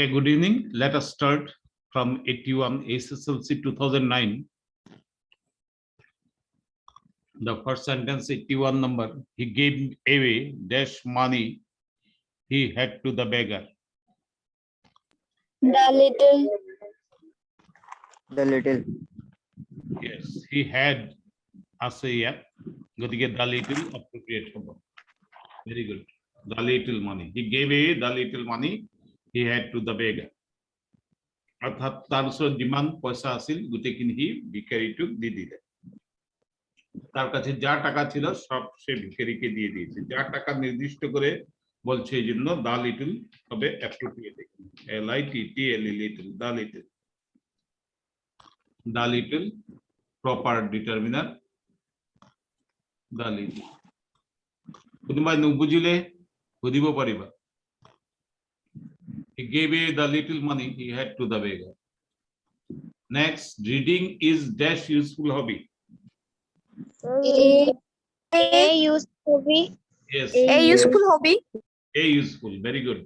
Okay, good evening. Let us start from 81 SSLC 2009. The first sentence, 81 number. He gave away dash money he had to the beggar. The little. The little. Yes, he had as a yeah. গতিকে the little appropriate হব. Very good. The little money. He gave away the little money he had to the beggar. অর্থাৎ তার ওচৰত যিমান পইচা আছিল গোটেইখিনি C ভিখাৰীটোক দি দিলে। তার কাছে যা টাকা ছিল সব সে ভিখারিকে দিয়ে দিয়েছে। যা টাকা নির্দিষ্ট করে বলছে এই জন্য দা লিটল হবে অ্যাপ্রোপ্রিয়েট। LITTLE লিটল, দা লিটল। দা লিটল প্রপার ডিটারমিনার দা লিটল। কোনোবাই নুবুজিলে সুধিব পাৰিবা। He gave away the little money he had to the beggar. Next, reading is dash useful hobby. A useful hobby. Yes. A useful hobby. A useful, very good.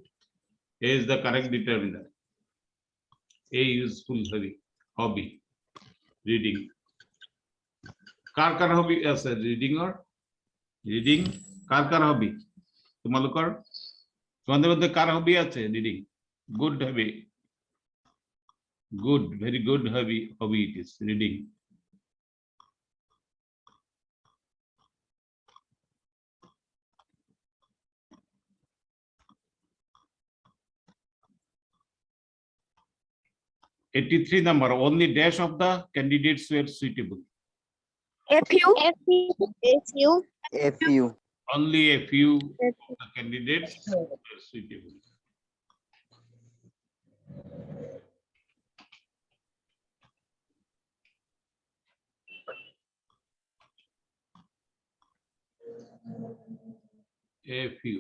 A is the correct determiner. A useful hobby. Reading. Kar hobby as a reading or reading. Kar hobby. Tumalukar. তোমাদের মধ্যে কার হবি আছে reading? Good hobby. Good, very good hobby it is reading. '83 number. Only dash of the candidates were suitable. A few. Only a few candidates were suitable. A few.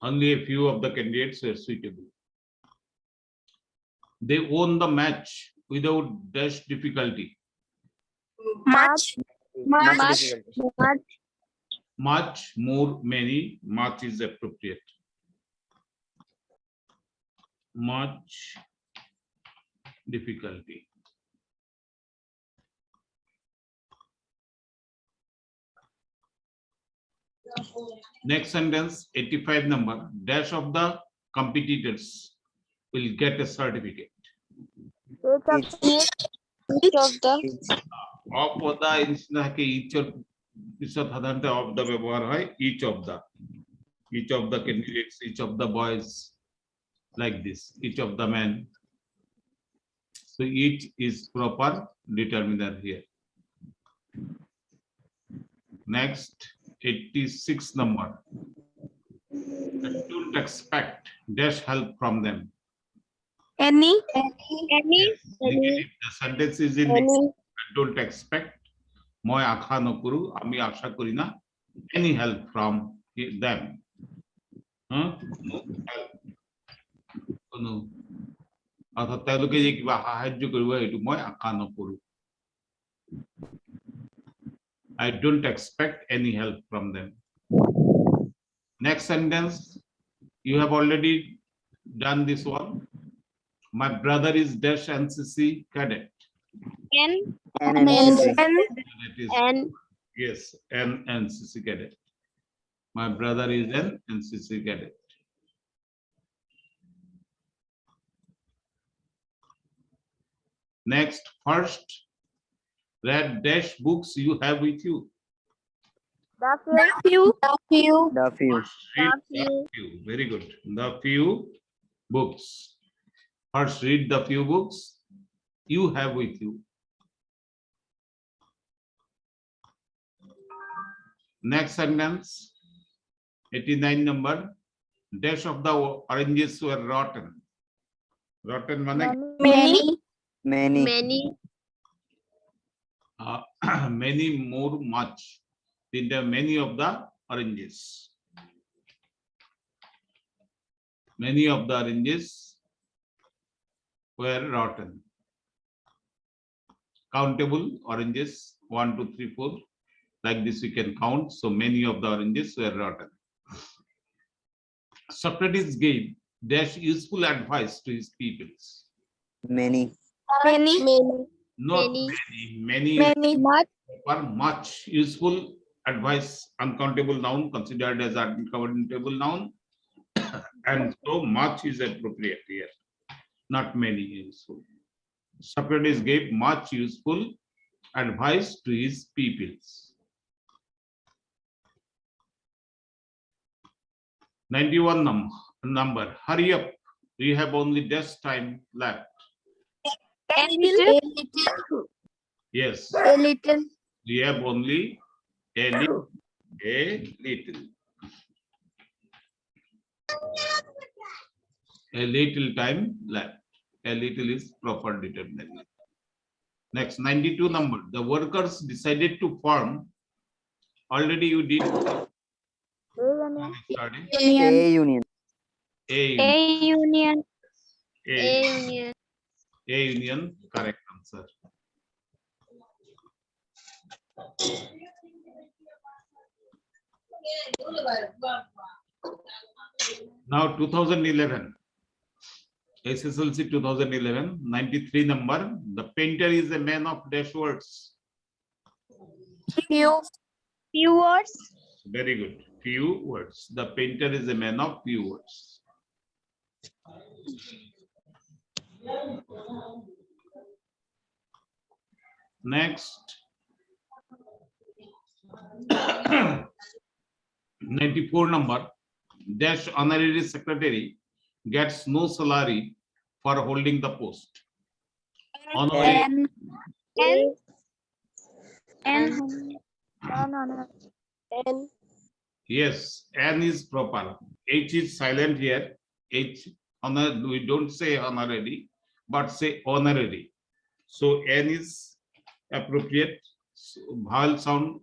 Only a few of the candidates were suitable. They won the match without dash difficulty. Much. Much, more, many. Much is appropriate. Much difficulty. Next sentence, 85 number. Dash of the competitors will get a certificate. Each of the. Of the থাকে each of পিছত সাধাৰণতে of the ব্যবহার হয় each of the candidates, each of the boys, like this, each of the men. So each is proper determiner here. Next, 86 number. Don't expect dash help from them. Any. Negative. The sentence is in negative. Don't expect. মই আশা নকৰো, আমি আশা করি না any help from them. কোনো অর্থাৎ তেওঁলোকে যে কিবা সাহায্য কৰিব এইটো মই আশা নকৰো। I don't expect any help from them. Next sentence, you have already done this one. My brother is dash NCC cadet. Yes, an NCC cadet. My brother is an NCC cadet. Next, first, read dash books you have with you. The few. First, read the few. Very good. The few books. First, read the few books you have with you. Next sentence, 89 number. Dash of the oranges were rotten. Rotten mane Many. many, more, much. There are many of the oranges. Many of the oranges were rotten. Countable oranges 1, 2, 3, 4. Like this we can count. So many of the oranges were rotten. Socrates gave dash useful advice to his pupils. Many. Many. Not Many. many. Many is Many. Much. proper. Much useful advice, uncountable noun, considered as uncountable noun, and so much is appropriate here. Not many useful. Socrates gave much useful advice to his pupils. 91 number. Hurry up. We have only dash time left. A little. Yes, A little. we have only a little. A little. A little time left. A little is proper determinant. Next, 92 number. The workers decided to form. Already you did. Starting. A union. A union. union. A union. Correct answer. Now 2011. SSLC 2011, 93 number. The painter is a man of dash words. Few. Few words. Very good. Few words. The painter is a man of few words. Next. 94 number. Dash honorary secretary gets no salary for holding the post. Honorary. N. Yes, N is proper. H is silent here. H, honor, we don't say honorary, but say honorary. So N is appropriate. So, vowel sound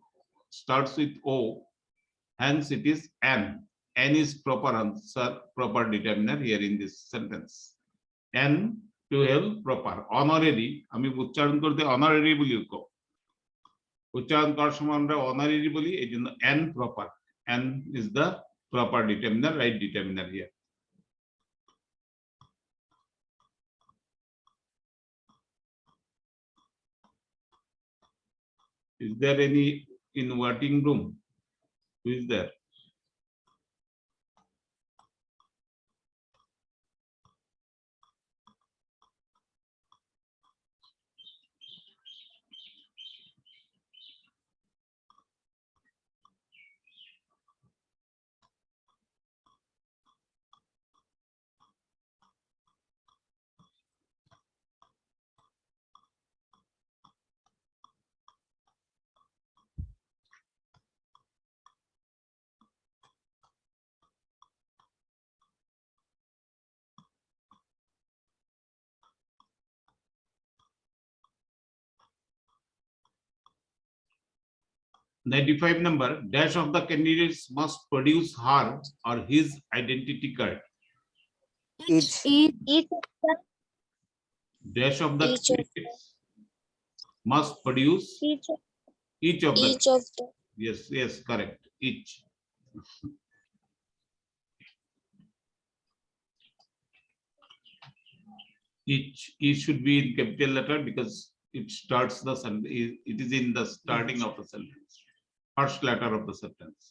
starts with O, hence it is N. N is proper answer, proper determiner here in this sentence. N to help proper. Honorary, আমি উচ্চারণ করতে honorary বলি কো। উচ্চারণ করার সময় আমরা honorary বলি, এই জন্য N proper. N is the proper determiner, right determiner here. Is there any in waiting room? Who is there? '95 number, dash of the candidates must produce her or his identity card. Each. Dash of the candidates must produce each of the. Yes, yes, correct. Each. Each should be in capital letter because it starts the sentence. It is in the starting of the sentence. First letter of the sentence.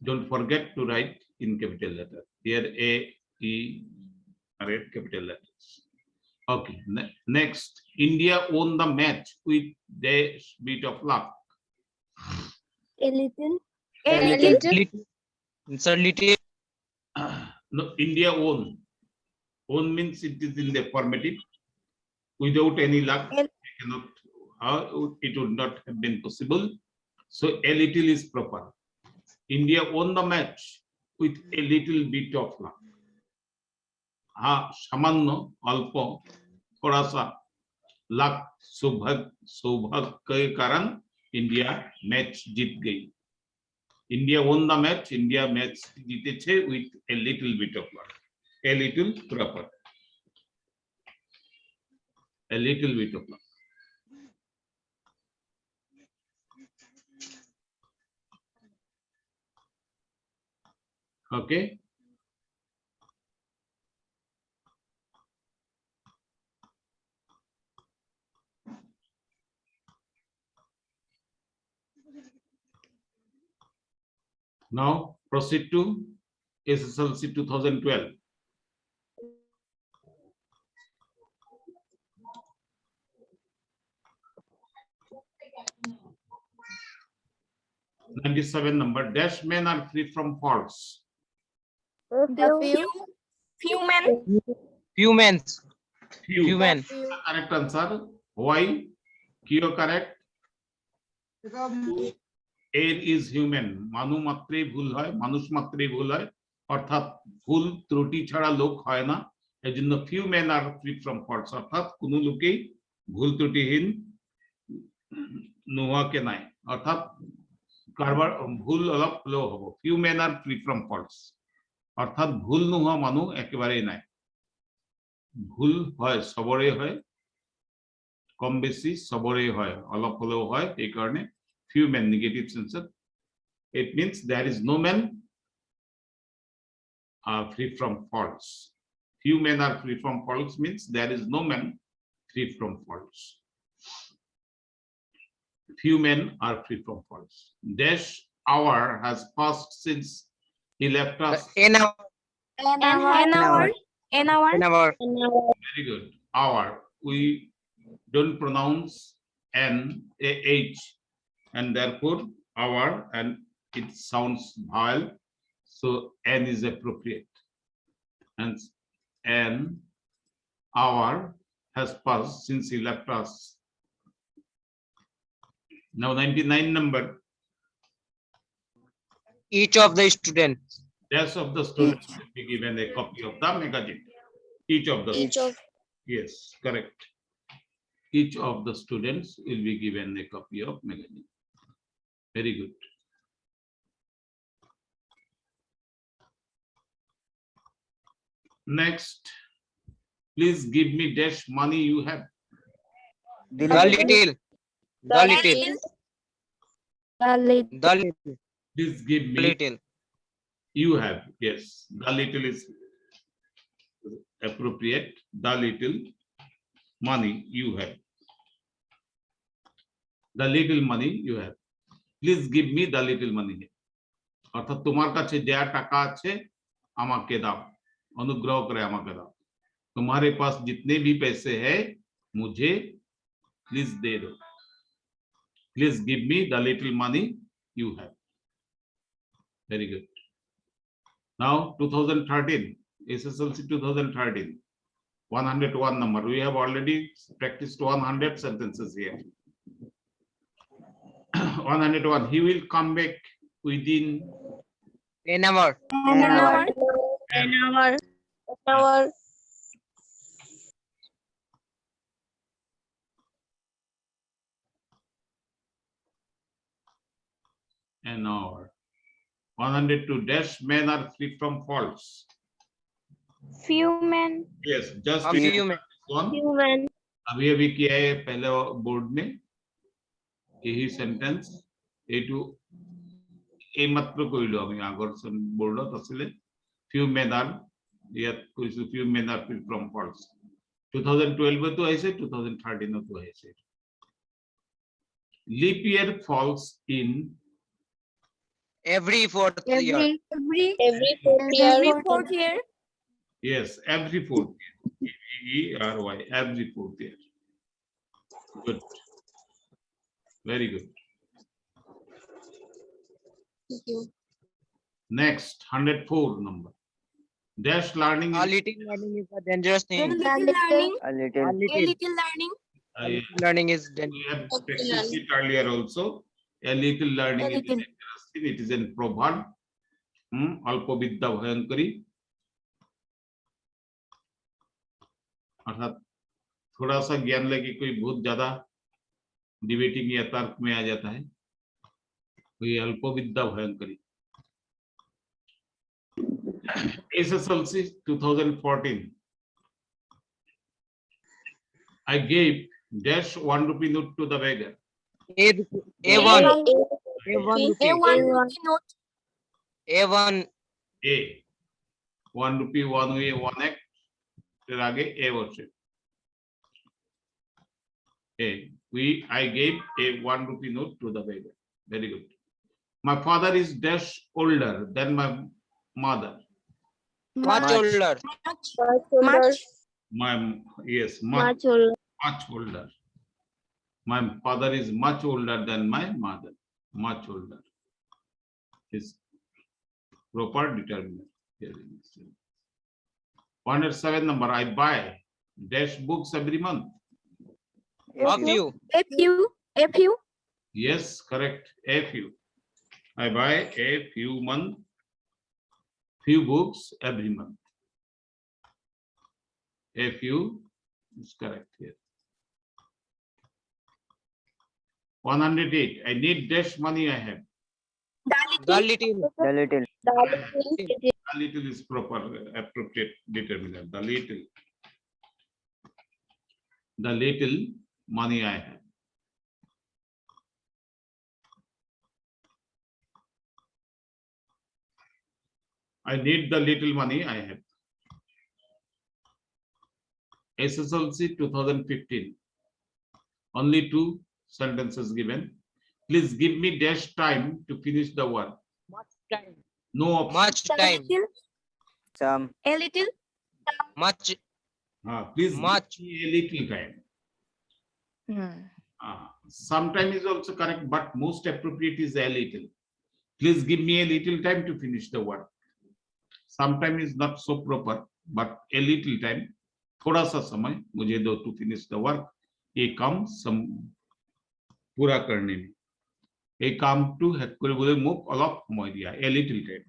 Don't forget to write in capital letter. Here A, E are in capital letters. Okay. Next, India won the match with dash bit of luck. A little. A little. Sir, little. No, India won. Won means it is in the affirmative. Without any luck, it cannot. It would not have been possible. So a little is proper. India won the match with a little bit of luck. सामान्य अल्प थोड़ा सा luck सौभाग्य के कारण India match जीत गई. India won the match. India match जीतेছে with a little bit of luck. A little proper. A little bit of luck. Okay. Now proceed to SSLC 2012. '97 number. Dash men are free from faults. The Few men. Few men. Few. Few men. Correct answer. Why? Kyo correct. এর is human, মানু মাত্রেই ভুল হয়, মানুষ মাত্রেই ভুল হয়, অর্থাৎ ভুল ত্রুটি ছাড়া লোক হয় না। এই জন্য few man are free from faults, অর্থাৎ কোনো লোকেই ভুল ত্রুটিহীন নোহোৱাকে নাই, অর্থাৎ কারবার ভুল অলপ হলেও হব। Few man are free from faults, অর্থাৎ ভুল নোহোৱা মানুহ একেবারেই নাই। ভুল হয় সবৰে হয়, কম বেছি সবৰে হয়, অলপ হলেও হয়, এই কারণে few men, negative sensor. It means there is no man free from faults. Few men are free from faults means there is no man free from faults. Few men are free from faults. Dash hour has passed since he left us. An hour. An hour. Very good. Hour. We don't pronounce N, A, H, and therefore hour, and it sounds vowel, so N is appropriate. And an hour has passed since he left us. Now 99 number. Each of the students. Dash of the students will be given a copy of the magazine. Each of the yes, correct. Each of the students will be given a copy of magazine. Very good. Next, please give me dash money you have. The little. The little. The little. Please give me Little. you have. Yes, the little is appropriate. The little money you have. The little money you have. Please give me the little money. অর্থাৎ তোমার কাছে যা টাকা আছে আমাকে দাও, অনুগ্রহ করে আমাকে দাও। तुम्हारे पास जितने भी पैसे हैं मुझे प्लीज दे दो। Please give me the little money you have. Very good. Now 2013 SSLC 2013 101 number. We have already practiced 100 sentences here. 101. He will come back within An hour. an hour. 102. Dash men are free from faults. Few men. Yes, just A few men. one. अभी किया है पहले board में यही sentence एटू এই মাত্র কইলো আমি আগর বোর্ডত আসলে few men are ইয়াত কইছো few men are free from faults 2012 তো আইছে 2013 তো আইছে leap year falls in Every fourth year. Every fourth year. yes every fourth year ERY every fourth year good very good Thank you. next 104 number dash learning A little learning is a dangerous thing. A little. A little learning is we dangerous. have practiced it earlier also a little learning is a dangerous thing it is in proverb অল্প বিদ্যা ভয়ঙ্করী अर्थात थोड़ा सा ज्ञान लेके कोई बहुत ज्यादा डिबेटिंग या तर्क में आ जाता है कोई अल्पविद्या भयंकरी SSLC 2014 I gave dash 1 rupee note to the beggar. A1. A1. A 1 rupee 1 way 1 act এর আগে a বসে a I gave a 1 rupee note to the beggar very good My father is dash older than my mother. Much older. Much. My yes, much older. much older. My father is much older than my mother. Much older is proper determinant. 107 number. I buy dash books every month. A few. A few. Yes, correct. A few. I buy a few books every month. A few is correct here. 108. I need dash money I have. The little. The little. A little is proper, appropriate determinant. The little. The little money I have. I need the little money I have. SSLC 2015. Only 2 sentences given. Please give me dash time to finish the work. Much time. No option. Much time. Some. A little. Much. Please Much. give me a little time. Sometime is also correct, but most appropriate is a little. Please give me a little time to finish the work. Sometime is not so proper, but a little time. थोड़ा सा समय मुझे दो to finish the work. ये काम पूरा करने में. ये काम to हेल्प करे बोले मुक अलग समय दिया. A little time.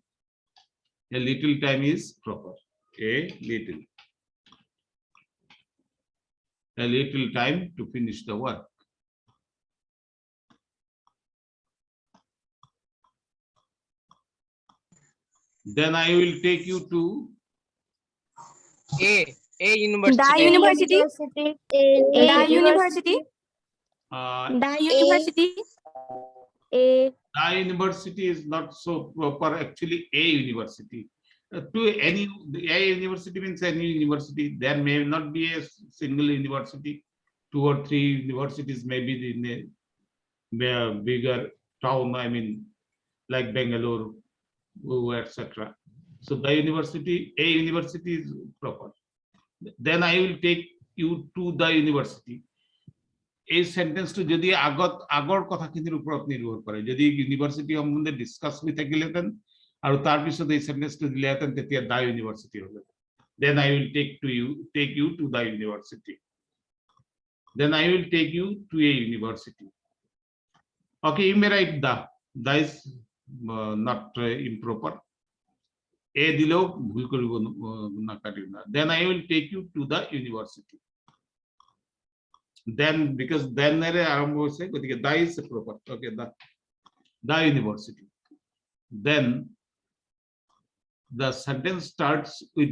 A little time is proper. A little. A little time to finish the work. Then I will take you to A university. The university. The university. The university. A. The university is not so proper. Actually, a university. To any a university means any university. There may not be a single university. 2 or 3 universities may be in a bigger town. I mean, like Bangalore, etc. So the university, a university is proper. Then I will take you to the university. A sentence to যদি আগৰ কথাখিনিৰ ওপৰত নিৰ্ভৰ কৰে যদি university সম্বন্ধে discuss হৈ থাকিলেতেন আৰু তাৰ পিছত এই সেন্টেন্সটো দিলেতেন তেতিয়া দা ইউনিভাৰ্সিটি হ'ব then I will take you to the university then I will take you to a university okay you may write the is not improper a দিলেও ভুল কৰিব না কাটিব না then I will take you to the university then because then এর আরম্ভ হইছে গতিকে the is proper okay the university then the sentence starts with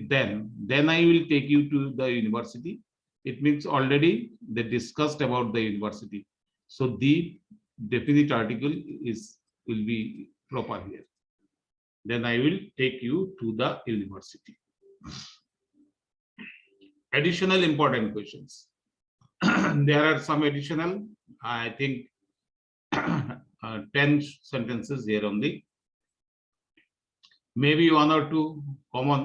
then I will take you to the university it means already they discussed about the university so the definite article will be proper here then I will take you to the university additional important questions there are some additional I think 10 sentences here only maybe 1 or 2 common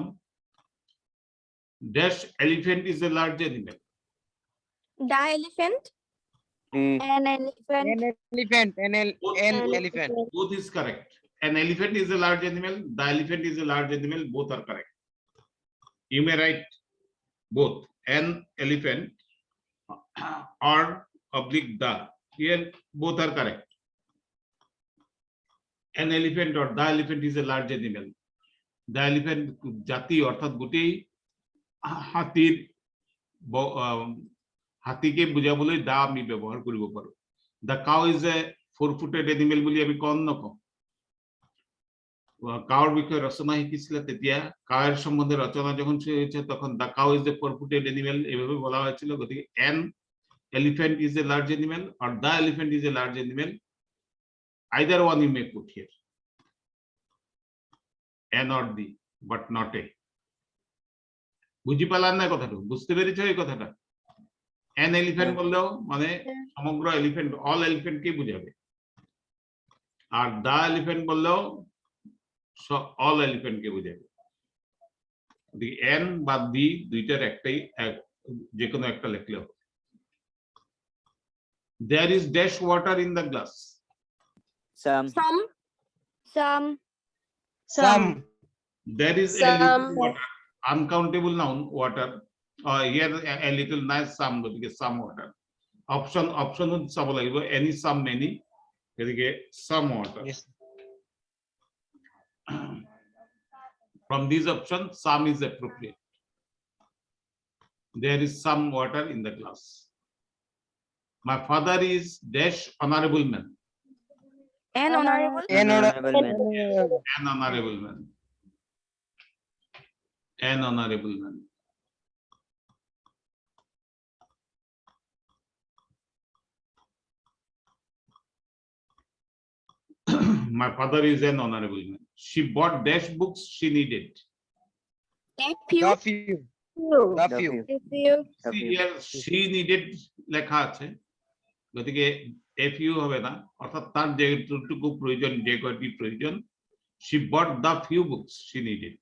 dash elephant is a large animal The elephant. An elephant. An elephant. An elephant. both is correct an elephant is a large animal the elephant is a large animal both are correct you may write both an elephant or oblique the here both are correct an elephant or the elephant is a large animal the elephant jati অর্থাৎ গোটেই হাতির হাতিকে বুঝাবলৈ দা আমি ব্যৱহাৰ কৰিব পাৰো the cow is a four-footed animal বুলি আমি কোন নকওঁ কাউৰ বিষয়ে ৰচনা শিকিছিলে তেতিয়া কাউৰ সম্বন্ধে ৰচনা যখন হয়েছে তখন the cow is a four-footed animal এভাবে বলা হয়েছিল গতিকে an elephant is a large animal or the elephant is a large animal either one you may put here an or the but not a বুঝি পালান না কথাটা বুঝতে পেরেছো এই কথাটা an elephant বললেও মানে সমগ্র এলিফ্যান্ট অল এলিফ্যান্ট কে বোঝাবে আর দা এলিফ্যান্ট বললেও অল এলিফ্যান্ট কে বোঝাবে দি এন বা দি দুইটার একটাই যে কোনো একটা লিখলে হবে there is dash water in the glass Some. Some. there is a little water uncountable noun water here a little nice some because some water option চাব লাগিব any some many এদিকে some water Yes. from these options some is appropriate there is some water in the glass my father is dash honorable man An honorable. An Honorable man. an honorable man an honorable man my father is an honorable man she bought dash books she needed A few. The few. The few. A few. see here she needed লেখা আছে গতিকে a few হবে না অর্থাৎ তার যেটুকু প্রয়োজন যে কয়টি প্রয়োজন she bought the few books she needed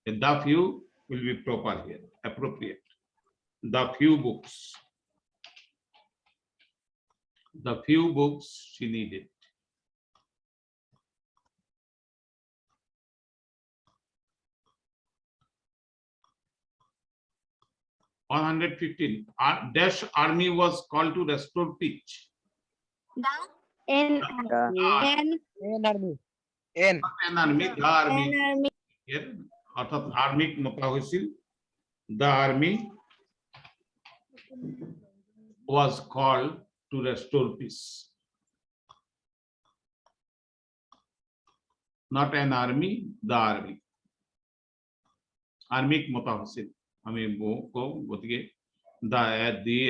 the few will be proper here appropriate the few books she needed dash army was called to restore peace An N. N. an army the army army. here অর্থাৎ army মতা হয়েছিল the army was called to restore peace not an army the army army মতা হয়েছিল আমি গতিকে the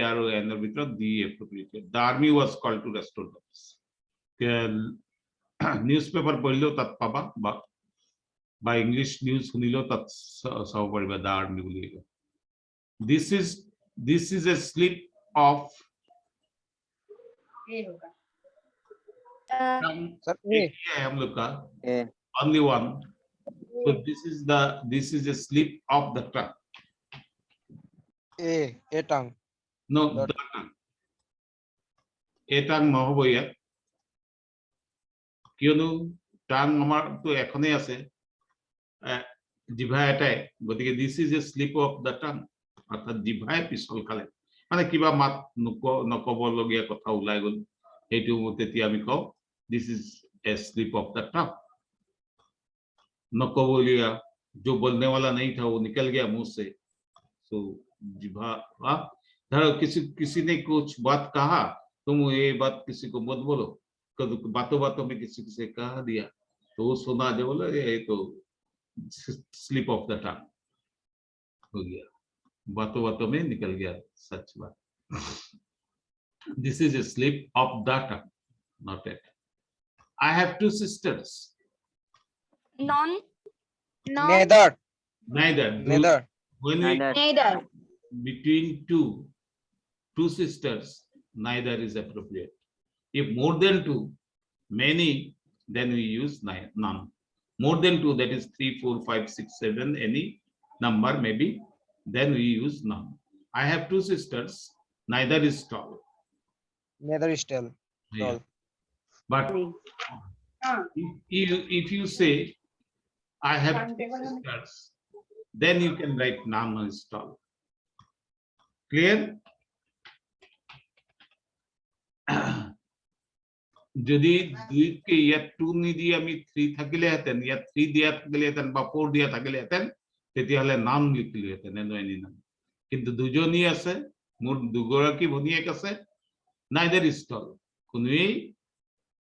R n এর ভিতর the appropriate the army was called to restore the peace newspaper পড়লেও তাত পাবা বা ইংলিশ নিউজ শুনিলেও তাত চাব পাৰিবা the army bully this is a slip of Sir, A. हम लोग का A. only one so this is a slip of the tongue A tongue. no Not- the tongue a tongue নহব ইয়াত কিয়নো tongue আমাৰ তো এখনেই আছে জিভা এটাই গতিকে this is a slip of the tongue অৰ্থাৎ জিভাই পিছল খালে মানে কিবা মাত নকবলগীয়া কথা ওলাই গ'ল সেইটো তেতিয়া আমি কওঁ this is a slip of the tongue नकबोलिया जो बोलने वाला नहीं था वो निकल गया मुंह से तो जिभा धरो किसी ने कुछ बात कहा तुम ये बात किसी को मत बोलो बातों बातों में किसी से कहा दिया तो वो सुना जो बोला ये तो स्लिप ऑफ द टंग हो गया बातों बातों में निकल गया सच बात this is a slip of the tongue not it I have two sisters None. Neither. neither Neither. when we Neither. between two sisters neither is appropriate if more than two many then we use none more than two that is 3 4 5 6 7 any number maybe then we use none I have two sisters neither is tall Neither is tall. yeah. But if you say I have two sisters then you can write none is tall clear যদি দুইকে ইয়াত 2 নিদি আমি 3 থাকিলে হেতেন ইয়াত 3 দিয়া থাকিলে হেতেন বা 4 দিয়া থাকিলে হেতেন তেতিয়াহলে নাম লিখিলে হেতেন এনি নাম কিন্তু দুজনী আছে মোৰ দুগৰাকী ভনিয়েক আছে নাইদাৰ ইজ টল কোনোই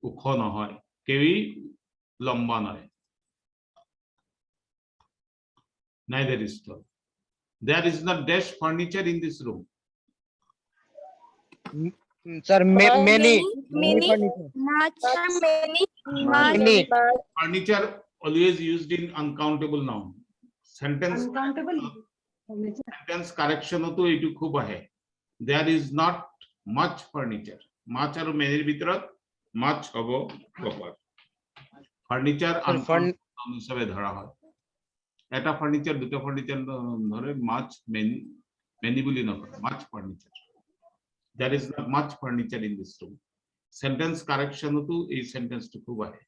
ওখ নহয় কেউই লম্বা নহয় neither is tall there is not dash furniture in this room Sir, many. Many. furniture. Much. Many. Many. furniture always used in uncountable noun sentence correction to etu khub ahe there is not much furniture much aru many ভিতৰত much hobo proper furniture Sir, হিসাবে ধরা হয়। এটা furniture, দুটো furniture ধরে মাছ many বলি নকরে, মাছ furniture. There is not much furniture in this room. Sentence correction to এই sentence টুকু বাহে।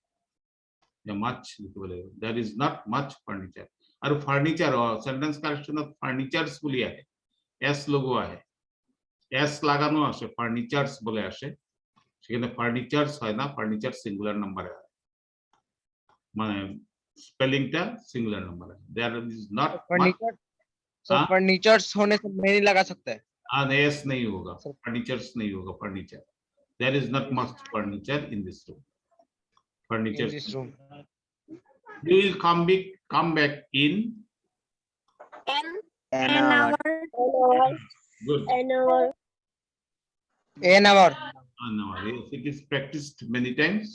much লিখতে বলে, there is not much furniture। আর furniture sentence correction of furnitures বলি আহে, s লোগো আহে, s লাগানো আসে, ফার্নিচারস বলে আসে, সেখানে ফার্নিচারস হয় না, ফার্নিচার সিঙ্গুলার নাম্বারে হয়, মানে স্পেলিংটা সিঙ্গুলার নাম্বার है। There is not much, furniture, sir, हाँ? furnitures होने से many लगा सकते हैं। एस नहीं होगा, फर्नीचर्स नहीं होगा, furniture. There is not much furniture in this room. Furniture. In this room. You will come back in. An An an hour. hour. Good. An hour. An hour. An hour. Yes, it is practiced many times.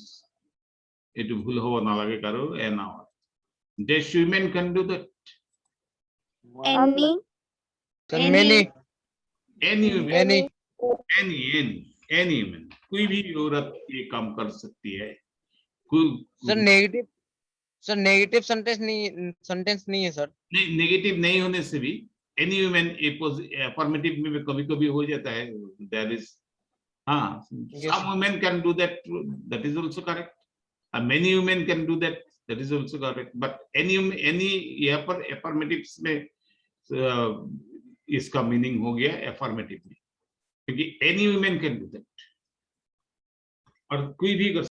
It ভুল হওয়া না লাগে কারো, an hour. Dash women can do that. Any. Sir, Any. many, Any women. many, any women. कोई भी औरत ये काम कर सकती है। कोई sir, negative sentence नहीं है, sir। नहीं, नेगेटिव नहीं होने से भी एनी वुमेन अफर्मेटिव में भी कभी कभी हो जाता है, देयर इज, हाँ, some women can do that, that is also correct, and many women can do that, that is also correct, but any यहाँ पर affirmatives में इसका मीनिंग हो गया affirmative में, क्योंकि any women can do that, और कोई भी कर